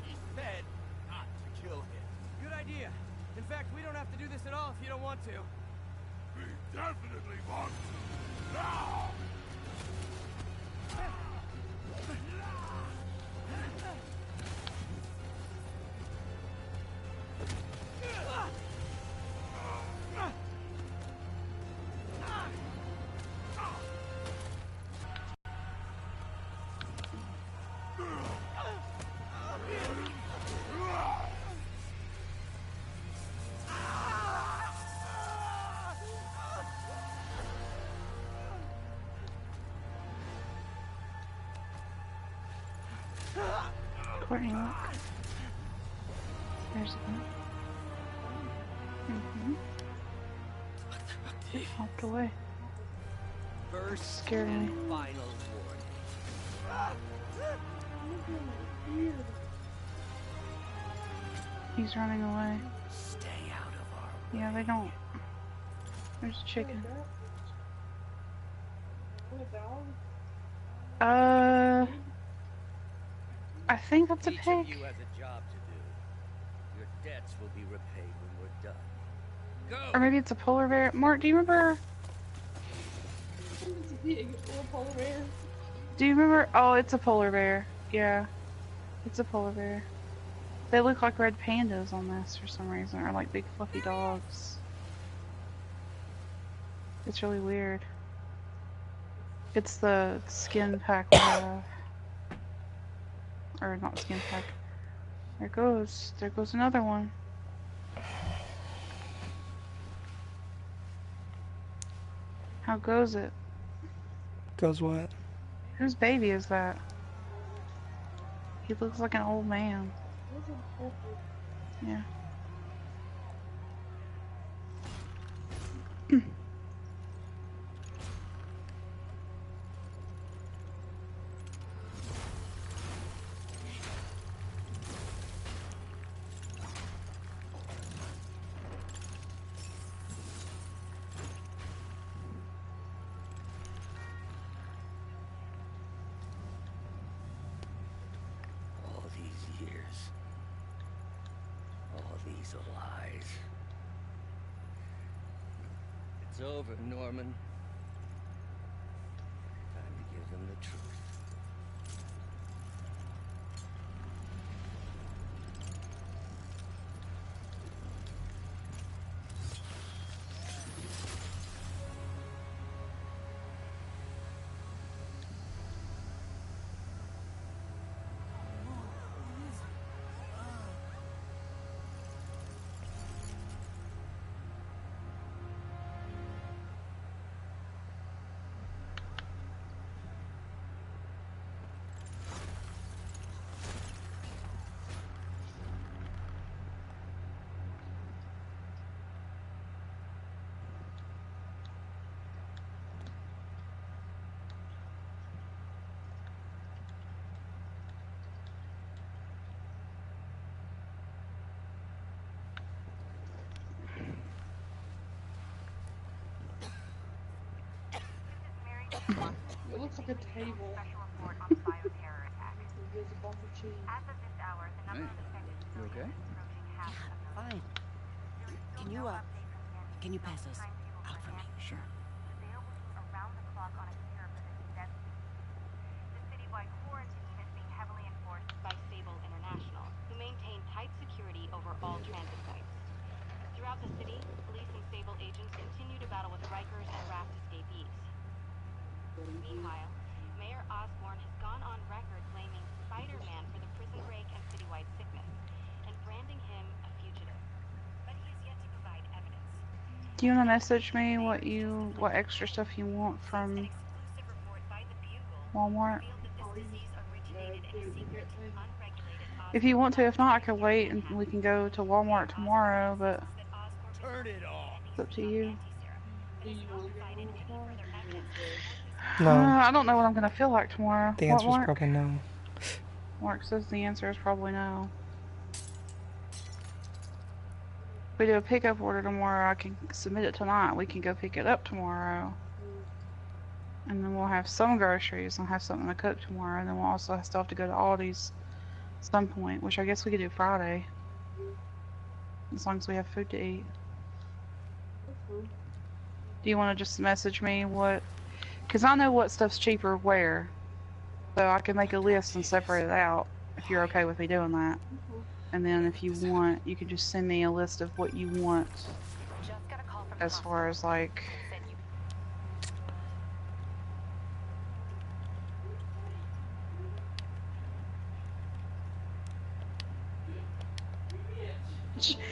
he said not to kill him. Good idea. In fact, we don't have to do this at all if you don't want to. We definitely want to. Now! Courtney, look. There's one. Walked away. First Scared me. and final warning. He's running away. Stay out of our Yeah, they don't. There's a chicken. I think that's a Each of pig. you has a job to do. Your debts will be repaid when we're done. Go! Or maybe it's a polar bear. Mark, do you remember? Do you remember? Oh, it's a polar bear. Yeah. It's a polar bear. They look like red pandas on this for some reason, or like big fluffy dogs. It's really weird. It's the skin pack we have. Or not skin pack. There goes. There goes another one. How goes it? Goes what? Whose baby is that? He looks like an old man. Yeah. bunch of lies. It's over, Norman. Time to give them the truth. It looks like a table. There's a bunch of cheese. You okay? Fine. Can you pass us out for me? Sure. By Sable International, who maintain tight security over all transit sites. Throughout the city, police and Sable agents continue to battle with Rikers and Raft escapees. Meanwhile, Mayor Osborn has gone on record blaming Spider-Man for the prison break and citywide sickness, and branding him a fugitive. But he has yet to provide evidence. Do you want to message me what extra stuff you want from An exclusive report by the Bugle Walmart? revealed that this disease originated in a secret, unregulated If you want to, if not, I can wait and we can go to Walmart tomorrow, but Turn it off. it's up to you. No. I don't know what I'm going to feel like tomorrow. The What, answer's Mark? probably no. Mark says the answer is probably no. If we do a pickup order tomorrow, I can submit it tonight. We can go pick it up tomorrow. And then we'll have some groceries and have something to cook tomorrow. And then we'll also still have to go to Aldi's at some point, which I guess we could do Friday. As long as we have food to eat. Do you want to just message me what... Because I know what stuff's cheaper where. So I can make a list and separate it out, if you're okay with me doing that. And then if you want, you can just send me a list of what you want as far as like...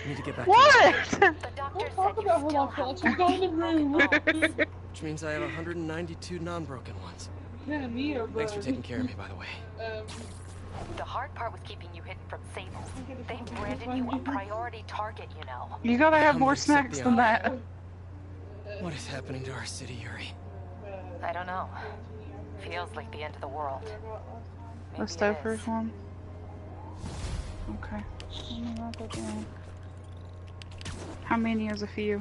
Need to get back What? The doctor said you still have Go in the room. which means I have 192 non-broken ones. Thanks for taking care of me, by the way. The hard part was keeping you hidden from Sable. They branded you a priority target, you know. You gotta have I'm more gonna accept snacks the than offer. that. What is happening to our city, Yuri? I don't know. Feels like the end of the world. The Stouffer's one? Okay. Let me write that down. How many is a few?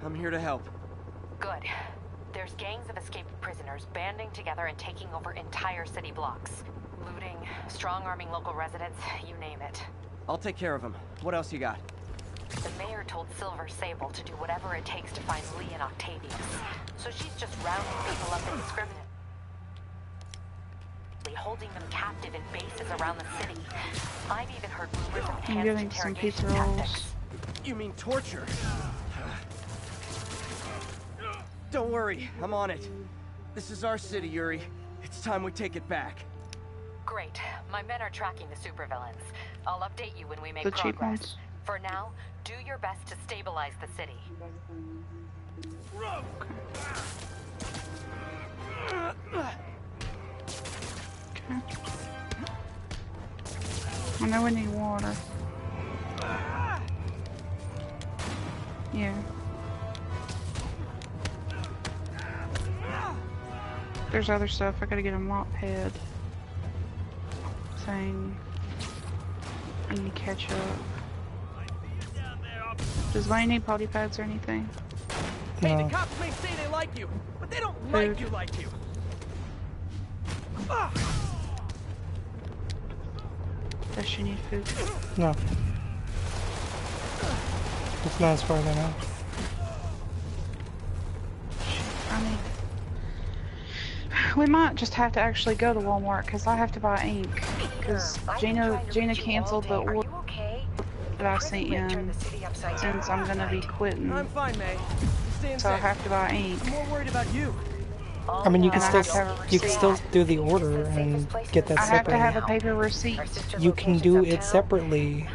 I'm here to help. Good. There's gangs of escaped prisoners banding together and taking over entire city blocks. Looting, strong-arming local residents, you name it. I'll take care of them. What else you got? The mayor told Silver Sable to do whatever it takes to find Lee and Octavius. So she's just rounding people up indiscriminately, holding them captive in bases around the city. I've even heard rumors of I'm enhanced getting some interrogation pizza rolls. tactics. You mean torture? Don't worry, I'm on it. This is our city, Yuri. It's time we take it back. Great. My men are tracking the supervillains. I'll update you when we make The cheap progress. ones? For now, do your best to stabilize the city. Okay. I know we need water. Yeah. There's other stuff. I gotta get a mop head thing. I need ketchup. Does Wayne need potty pads or anything? Hey, No. the cops may say they like you, but they don't Food. like you. Does she need food? No. It's not as far as I know. I mean, we might just have to actually go to Walmart because I have to buy ink. Because Gina canceled the order that I sent in since I'm gonna be quitting. I'm fine, May. Staying So I safe. have to buy ink. I'm more worried about you. I mean, you can And I still have to have a you can still receipt. do the order and get that I have to have a separately. paper receipt. You can do it separately.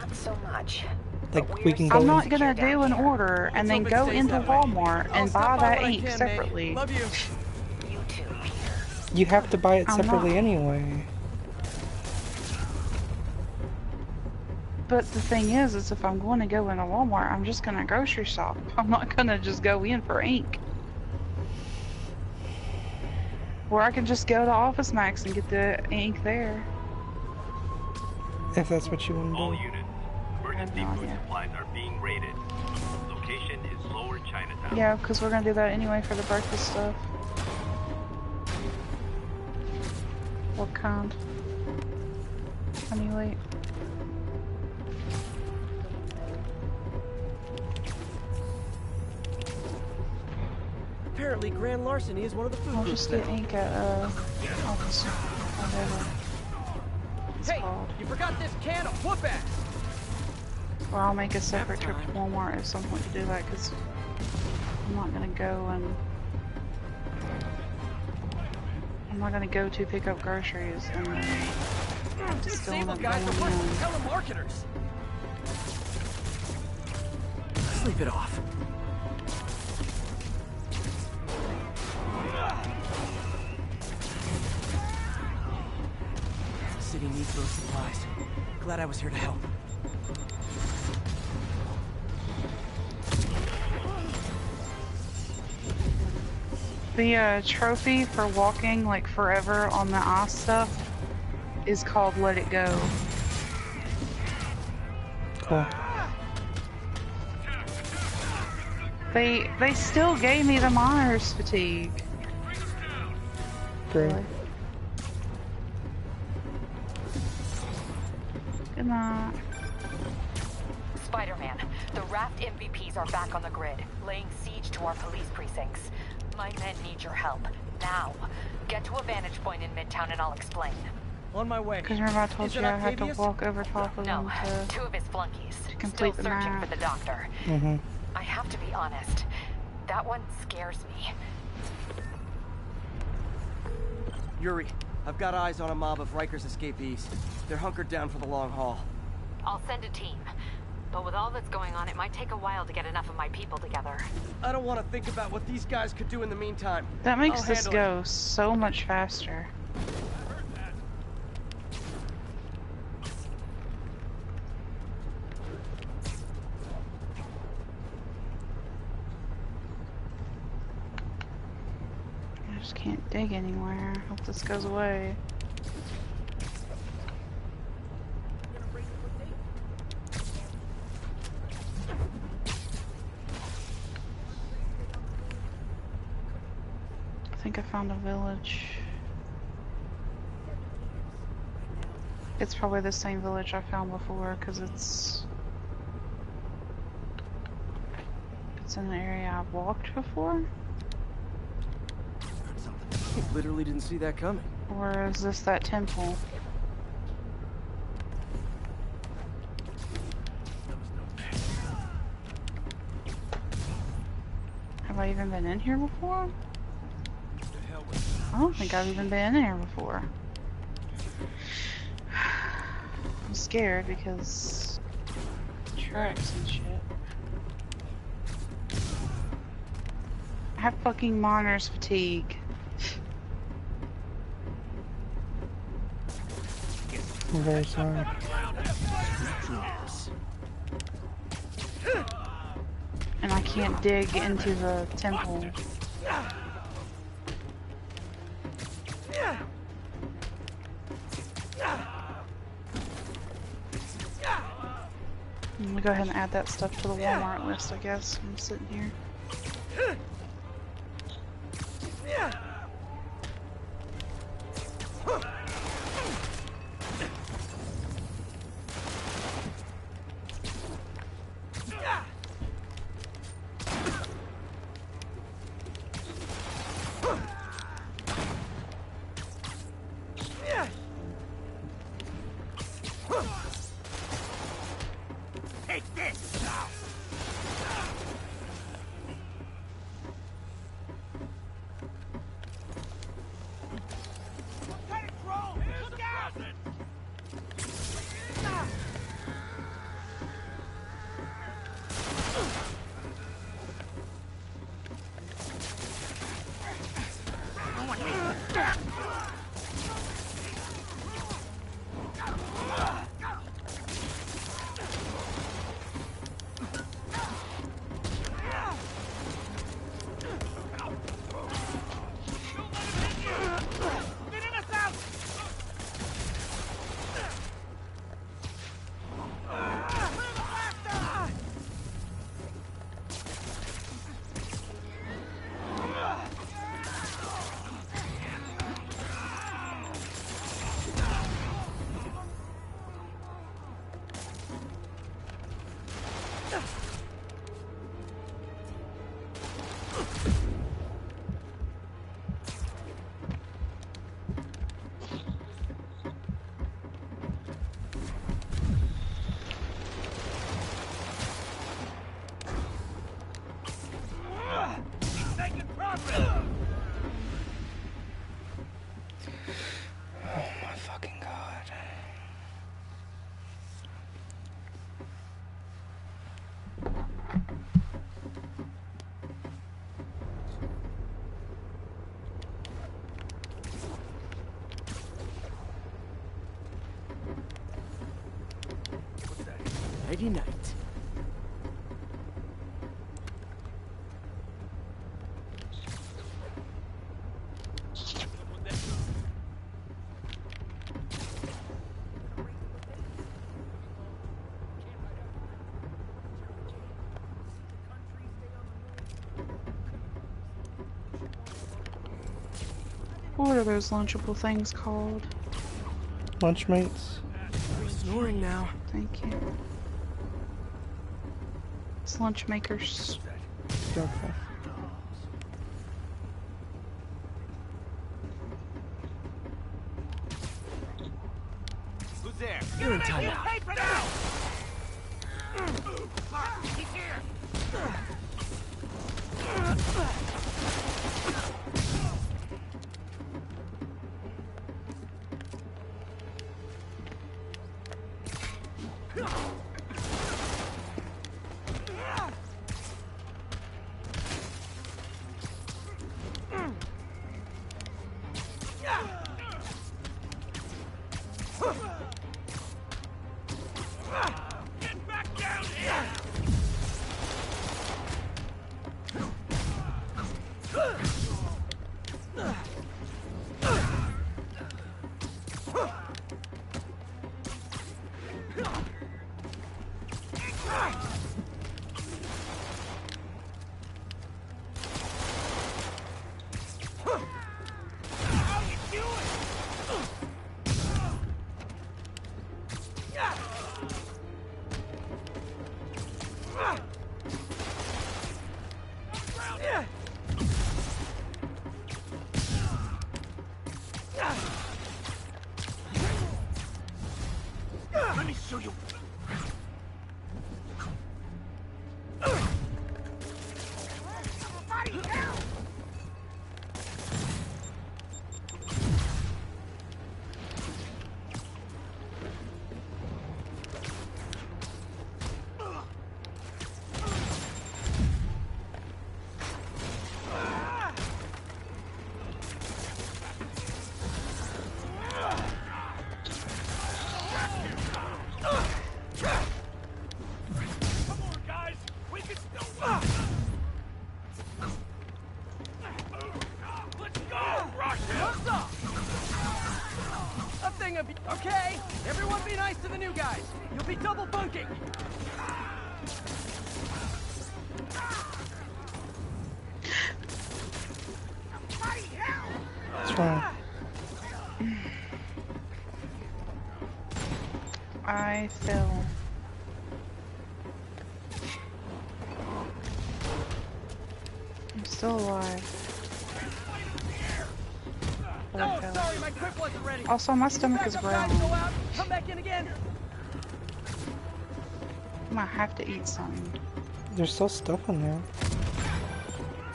Like we can I'm go. not gonna do an order and then Let's hope go it stays into that way. Walmart I'll and stop buy by that when I ink can, May. separately. Love you. You have to buy it I'm separately not. anyway. But the thing is if I'm going to go into Walmart, I'm just gonna grocery shop. I'm not gonna just go in for ink. Or I can just go to Office Max and get the ink there. If that's what you want to All do. units, emergency food supplies are being raided. Location is Lower Chinatown. Yeah, because we're gonna do that anyway for the breakfast stuff. What kind? Honey, wait. Apparently, grand larceny is one of the food I'll groups just get now. ink at Office, whatever it's Hey, called. you forgot this can of whoop ass. Or I'll make a separate trip to Walmart at some point to do that, because I'm not gonna go and to pick up groceries and then have to still end Sable up guys are worse than going in. telemarketers. Sleep it off. The city needs those supplies. Glad I was here to help. The trophy for walking like forever on the ice stuff is called Let It Go. Cool. They still gave me the miner's fatigue. Great. Really? Good night. Spider-Man, the Raft MVPs are back on the grid, laying siege to our police precincts. My men need your help. Now. Get to a vantage point in Midtown and I'll explain. On my way. Because remember I told Is you it I had to Octavius? walk over top of No, them to... two of his flunkies. complete Still the searching map. for the doctor. Mm-hmm. I have to be honest. That one scares me. Yuri, I've got eyes on a mob of Riker's escapees. They're hunkered down for the long haul. I'll send a team. But with all that's going on, it might take a while to get enough of my people together. I don't want to think about what these guys could do in the meantime. That makes I'll this handle go so much faster. I just can't dig anywhere. Hope this goes away. I think I found a village. It's probably the same village I found before because it's in an area I've walked before. Literally didn't see that coming. Or is this that temple? Have I even been in here before? I don't think I've even been in here before. I'm scared because traps and shit. I have fucking miner's fatigue. I'm very sorry. And I can't dig into the temple. I'm gonna go ahead and add that stuff to the Walmart list, I guess. I'm sitting here. Take this! What kind of drone? Look out! Making progress! Oh my fucking god. What's that? Nighty night. What are those lunchable things called? Lunchmates? We're snoring now. Thank you. It's lunch makers. Okay. Who's there? You're in timeout. Paper now! He's here! Get back down here! How you doing? Let me show you. Come on, guys. We can still win. Let's go, Russia! A thing of... Okay, everyone be nice to the new guys. You'll be double bunking. What's wrong? I fell. I'm still alive. But I fell. Sorry, my grip wasn't ready. Also, my stomach is growling. Go out, come back in again. I might have to eat something. There's still stuff in there.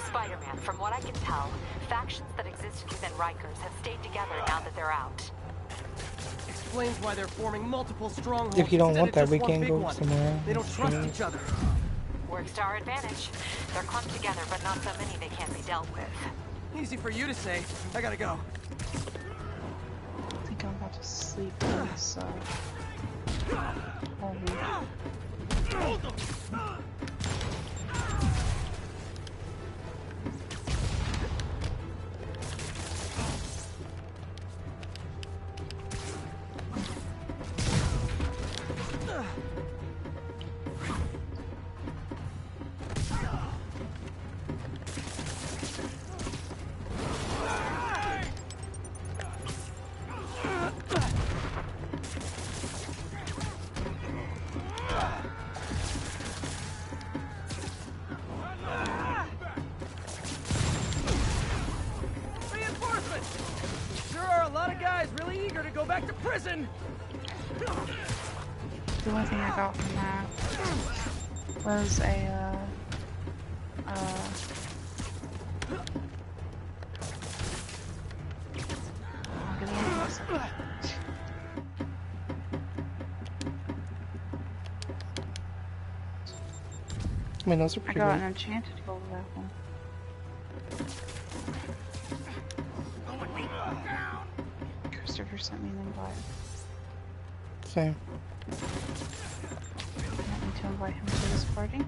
Spider-Man, from what I can tell, factions that existed within Rikers have stayed together now that they're out. Explains why they're forming multiple strongholds. If you don't want that, instead we of just can one go big one. somewhere. They don't trust each other. Works to our advantage. They're clumped together, but not so many they can't be dealt with. Easy for you to say. I gotta go. I think I'm about to sleep in this, hole. The only thing I got from that was a, I mean, those are pretty I got good. an enchanted gold apple. Christopher sent me an invite. Same. You want me to invite him to this party?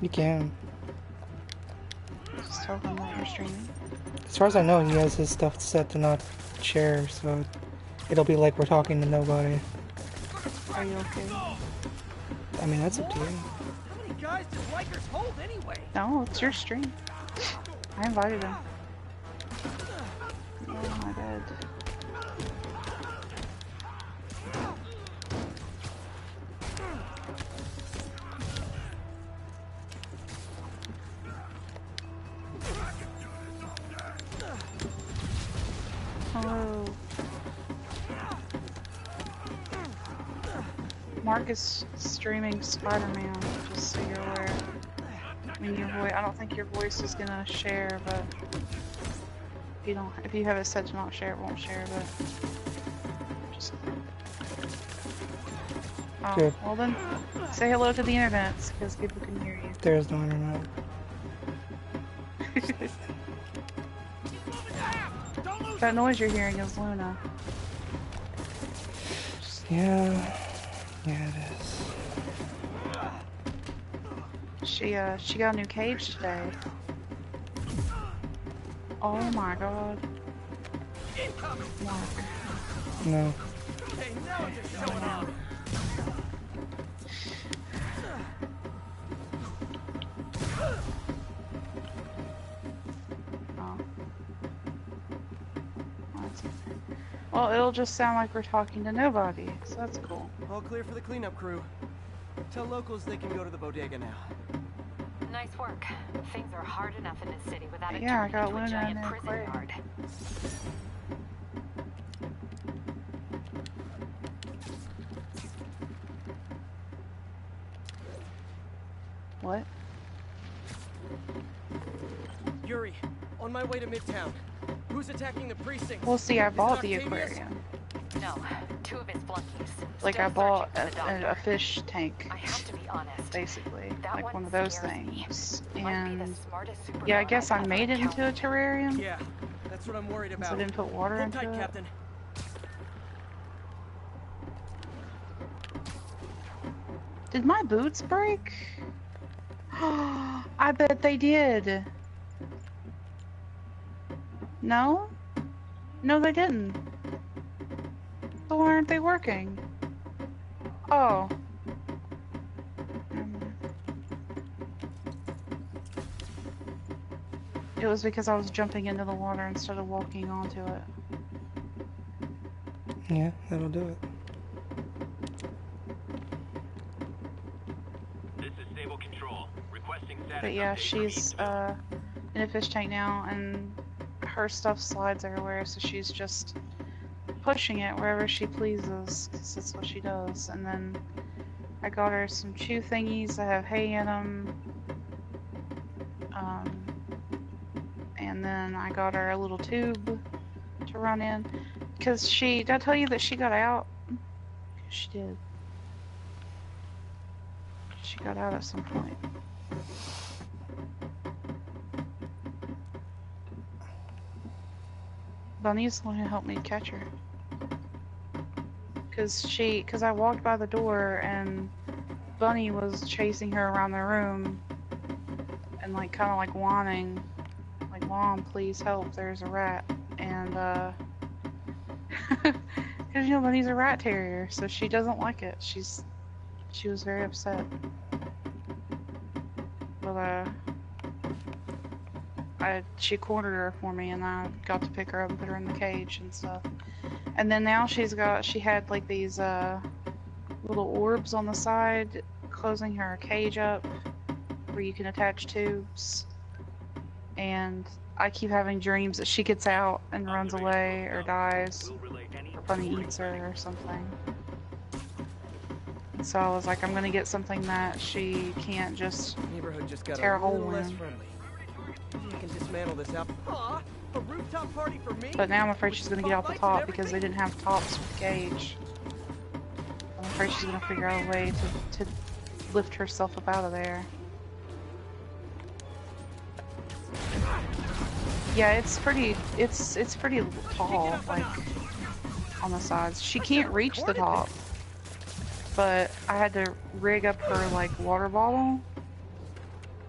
You can. Just tell him that you're streaming. As far as I know, he has his stuff set to not share, so it'll be like we're talking to nobody. Are you okay? I mean, that's up to you. How many guys does Rikers hold anyway? No, it's your stream. I invited him. Oh my god. Hello. Mark is streaming Spider-Man, just so you're aware. I mean, your voice. I don't think your voice is gonna share, but if you have it set to not share, it won't share. But just. Oh, Good. well then, say hello to the internet because people can hear you. There is no internet. That noise you're hearing is Luna. Yeah. Yeah, it is. She got a new cage today. Oh my god. Mark. No. Hey, now it's just showing out. Oh. Well, it'll just sound like we're talking to nobody, so that's cool. All clear for the cleanup crew. Tell locals they can go to the bodega now. Nice work. Things are hard enough in this city without it Yeah, I turning got into a Luna giant in the prison aquarium. yard. What? Yuri, on my way to Midtown. Who's attacking the precinct? Well, see, I Is it bought the Octavius? aquarium. No, two of his flunkies. Like, Still I bought searching for the a doctor. fish tank, I have to be honest. basically. That Like one one of those scares me. things. Might be the And smartest yeah, I supervillain guess I've I ever made it into a encountered. terrarium. Yeah, that's what I'm worried So about. I didn't put water Hold into tight, it. Captain. Did my boots break? I bet they did. No? No, they didn't. So why aren't they working? Oh. It was because I was jumping into the water instead of walking onto it. Yeah, that'll do it. This is Stable Control. Requesting status But yeah, update she's in a fish tank now, and her stuff slides everywhere, so she's just pushing it wherever she pleases, because that's what she does. And then I got her some chew thingies that have hay in them. And then I got her a little tube to run in. Because did I tell you that she got out? She did. She got out at some point. Bunny's the one who helped me catch her. Because I walked by the door and Bunny was chasing her around the room and like kind of like whining, like, Mom, please help, there's a rat. And because you know Bunny's a rat terrier, so she doesn't like it. She was very upset. But she cornered her for me, and I got to pick her up and put her in the cage and stuff. And then now she had like these little orbs on the side closing her cage up where you can attach tubes. And I keep having dreams that she gets out and runs away or dies, or Bunny eats her or something. And so I was like, I'm gonna get something that she can't just Neighborhood just got tear a a hole little less in. friendly. Maybe I can dismantle this out. Aw, a rooftop party for me? But now I'm afraid she's gonna get out the top because they didn't have tops with the cage. I'm afraid she's gonna figure out a way to lift herself up out of there. Yeah, it's pretty tall, like, on the sides. She can't reach the top, but I had to rig up her, like, water bottle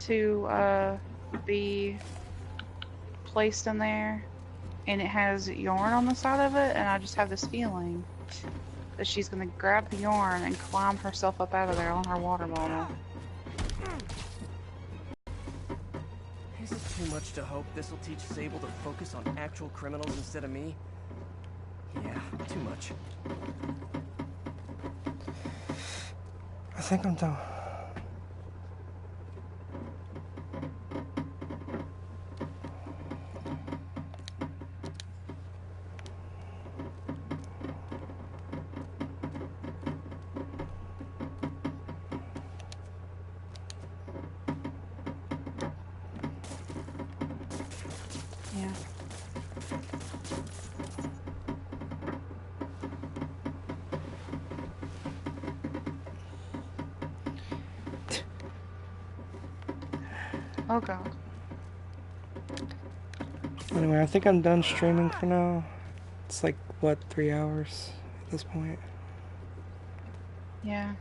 to, be placed in there, and it has yarn on the side of it, and I just have this feeling that she's gonna grab the yarn and climb herself up out of there on her water bottle. Is it too much to hope this will teach Sable to focus on actual criminals instead of me? Yeah, too much. I think I'm done. Yeah. Oh god. Anyway, I think I'm done streaming for now. It's like, what, 3 hours at this point? Yeah.